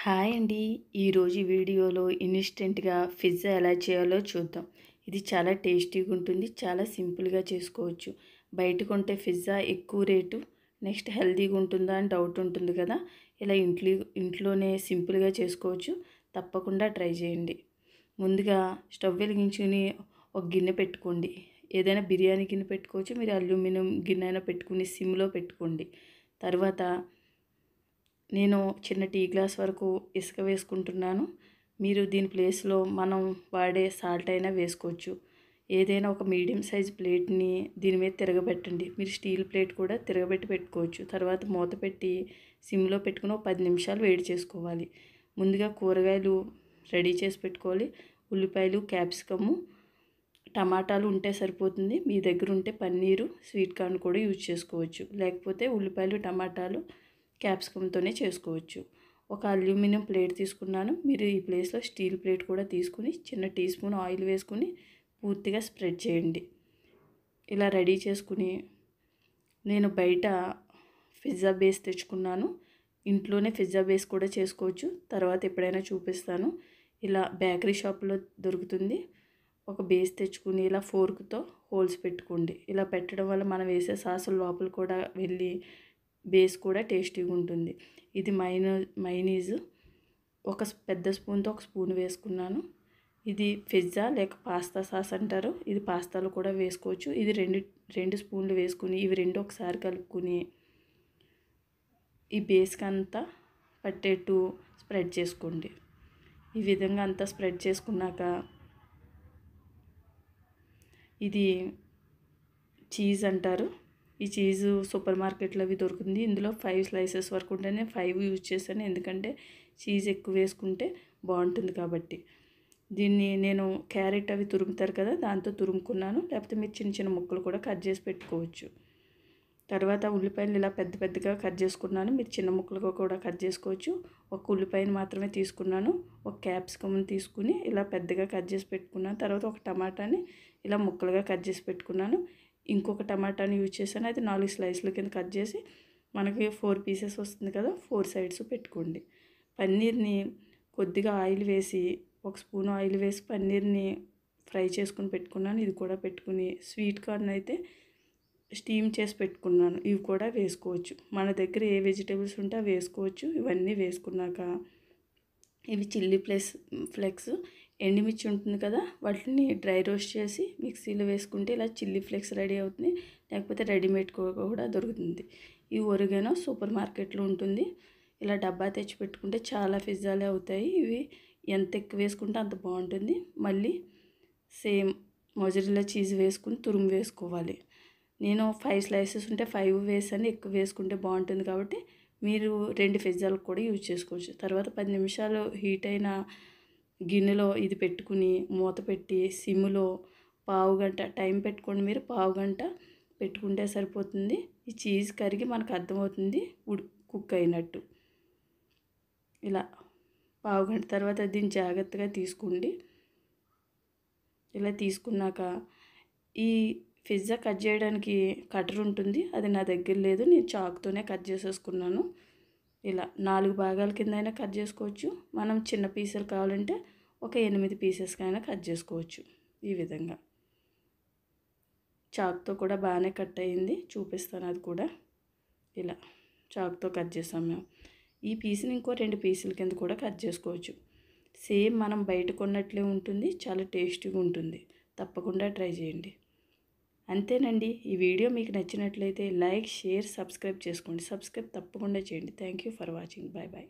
Hi అండి. ఈరోజు వీడియోలో ఇన్స్టెంట్‌గా పిజ్జా ఎలా చేయాలో చూద్దాం. ఇది చాలా టేస్టీగా ఉంటుంది. చాలా సింపుల్‌గా చేసుకోవచ్చు. బయట కొంటే పిజ్జా ఎక్కువ రేటు, నెక్స్ట్ హెల్తీగా ఉంటుందా అని డౌట్ ఉంటుంది కదా! ఇలా ఇంట్లోనే సింపుల్‌గా చేసుకోవచ్చు. తప్పకుండా ట్రై చేయండి. ముందుగా స్టవ్ వెలిగించుకొని ఒక గిన్నె పెట్టుకోండి. ఏదైనా బిర్యానీ గిన్నె పెట్టుకోవచ్చు. మీరు అల్యూమినియం గిన్నె అయినా పెట్టుకుని సిమ్‌లో పెట్టుకోండి. తర్వాత నేను చిన్న టీ గ్లాస్ వరకు ఇసుక వేసుకుంటున్నాను. మీరు దీని ప్లేస్లో మనం వాడే సాల్ట్ అయినా వేసుకోవచ్చు. ఏదైనా ఒక మీడియం సైజ్ ప్లేట్ని దీని మీద తిరగబెట్టండి. మీరు స్టీల్ ప్లేట్ కూడా తిరగబెట్టి పెట్టుకోవచ్చు. తర్వాత మూత పెట్టి సిమ్లో పెట్టుకుని ఒక 10 నిమిషాలు వేడి చేసుకోవాలి. ముందుగా కూరగాయలు రెడీ చేసి పెట్టుకోవాలి. ఉల్లిపాయలు, క్యాప్సికము, టమాటాలు ఉంటే సరిపోతుంది. మీ దగ్గర ఉంటే పన్నీరు, స్వీట్ కార్న్ కూడా యూజ్ చేసుకోవచ్చు. లేకపోతే ఉల్లిపాయలు, టమాటాలు, క్యాప్సికమ్తోనే చేసుకోవచ్చు. ఒక అల్యూమినియం ప్లేట్ తీసుకున్నాను. మీరు ఈ ప్లేస్లో స్టీల్ ప్లేట్ కూడా తీసుకుని చిన్న టీ స్పూన్ ఆయిల్ వేసుకుని పూర్తిగా స్ప్రెడ్ చేయండి. ఇలా రెడీ చేసుకుని నేను బయట పిజ్జా బేస్ తెచ్చుకున్నాను. ఇంట్లోనే పిజ్జా బేస్ కూడా చేసుకోవచ్చు. తర్వాత ఎప్పుడైనా చూపిస్తాను. ఇలా బేకరీ షాప్లో దొరుకుతుంది. ఒక బేస్ తెచ్చుకుని ఇలా ఫోర్క్తో హోల్స్ పెట్టుకోండి. ఇలా పెట్టడం వల్ల మనం వేసే సాసులు లోపల కూడా వెళ్ళి బేస్ కూడా టేస్టీగా ఉంటుంది. ఇది మైనీస్ ఒక పెద్ద స్పూన్తో ఒక స్పూన్ వేసుకున్నాను. ఇది పిజ్జా లేక పాస్తా సాస్ అంటారు. ఇది పాస్తాలో కూడా వేసుకోవచ్చు. ఇది రెండు స్పూన్లు వేసుకుని ఇవి రెండు ఒకసారి కలుపుకుని ఈ బేస్కి అంతా పట్టేట్టు స్ప్రెడ్ చేసుకోండి. ఈ విధంగా అంతా స్ప్రెడ్ చేసుకున్నాక ఇది చీజ్ అంటారు. ఈ చీజు సూపర్ మార్కెట్లో అవి దొరుకుతుంది. ఇందులో 5 స్లైసెస్ వరకు ఉంటే నేను 5 యూజ్ చేశాను. ఎందుకంటే చీజ్ ఎక్కువ వేసుకుంటే బాగుంటుంది కాబట్టి. దీన్ని నేను క్యారెట్ అవి తురుముతారు కదా, దాంతో తురుముకున్నాను. లేకపోతే మీరు చిన్న చిన్న ముక్కలు కూడా కట్ చేసి పెట్టుకోవచ్చు. తర్వాత ఉల్లిపాయలు ఇలా పెద్ద పెద్దగా కట్ చేసుకున్నాను. మీరు చిన్న ముక్కలుగా కూడా కట్ చేసుకోవచ్చు. ఒక ఉల్లిపాయను మాత్రమే తీసుకున్నాను. ఒక క్యాప్సికమ్ తీసుకుని ఇలా పెద్దగా కట్ చేసి పెట్టుకున్నాను. తర్వాత ఒక టమాటాని ఇలా ముక్కలుగా కట్ చేసి పెట్టుకున్నాను. ఇంకొక టమాటాని యూజ్ చేశాను. అది 4 స్లైస్ల కింద కట్ చేసి మనకి 4 పీసెస్ వస్తుంది కదా, 4 సైడ్స్ పెట్టుకోండి. పన్నీర్ని కొద్దిగా ఆయిల్ వేసి ఒక స్పూన్ ఆయిల్ వేసి పన్నీర్ని ఫ్రై చేసుకుని పెట్టుకున్నాను. ఇది కూడా పెట్టుకుని స్వీట్ కార్న్ అయితే స్టీమ్ చేసి పెట్టుకున్నాను. ఇవి కూడా వేసుకోవచ్చు. మన దగ్గర ఏ వెజిటేబుల్స్ ఉంటే అవి వేసుకోవచ్చు. ఇవన్నీ వేసుకున్నాక ఇవి చిల్లీ ఫ్లేక్స్ ఎండుమిర్చి ఉంటుంది కదా, వాటిని డ్రై రోస్ట్ చేసి మిక్సీలో వేసుకుంటే ఇలా చిల్లీ ఫ్లేక్స్ రెడీ అవుతుంది. లేకపోతే రెడీమేడ్ కూడా దొరుకుతుంది. ఈ ఒరిగానో సూపర్ మార్కెట్లో ఉంటుంది. ఇలా డబ్బా తెచ్చి పెట్టుకుంటే చాలా పిజ్జాలే అవుతాయి. ఇవి ఎంత ఎక్కువ వేసుకుంటే అంత బాగుంటుంది. మళ్ళీ సేమ్ మొజరెల్లా చీజ్ వేసుకుని తురుము వేసుకోవాలి. నేను 5 స్లైసెస్ ఉంటే 5 వేసాను. ఎక్కువ వేసుకుంటే బాగుంటుంది కాబట్టి మీరు 2 పిజ్జాలకు కూడా యూజ్ చేసుకోవచ్చు. తర్వాత 10 నిమిషాలు హీట్ అయిన గిన్నెలో ఇది పెట్టుకుని మూత పెట్టి సిమ్లో పావుగంట టైం పెట్టుకోండి. మీరు పావుగంట పెట్టుకుంటే సరిపోతుంది. ఈ చీజ్ కరిగి మనకు అర్థమవుతుంది కుక్ అయినట్టు. ఇలా పావుగంట తర్వాత దీన్ని జాగ్రత్తగా తీసుకోండి. ఇలా తీసుకున్నాక ఈ పిజ్జా కట్ చేయడానికి కటర్ ఉంటుంది. అది నా దగ్గర లేదు. నేను చాకుతోనే కట్ చేసేసుకున్నాను. ఇలా 4 భాగాల కింద అయినా కట్ చేసుకోవచ్చు. మనం చిన్న పీసులు కావాలంటే ఒక 8 పీసెస్కైనా కట్ చేసుకోవచ్చు. ఈ విధంగా చాకుతో కూడా బాగానే కట్ అయ్యింది. చూపిస్తాను అది కూడా. ఇలా చాకుతో కట్ చేసాం మేము. ఈ పీస్ని ఇంకో 2 పీసుల కింద కూడా కట్ చేసుకోవచ్చు. సేమ్ మనం బయట కొన్నట్లే ఉంటుంది. చాలా టేస్టీగా ఉంటుంది. తప్పకుండా ట్రై చేయండి. అంతేనండి. ఈ వీడియో మీకు నచ్చినట్లయితే లైక్, షేర్, సబ్స్క్రైబ్ చేసుకోండి. సబ్స్క్రైబ్ తప్పకుండా చేయండి. Thank you for watching. Bye bye.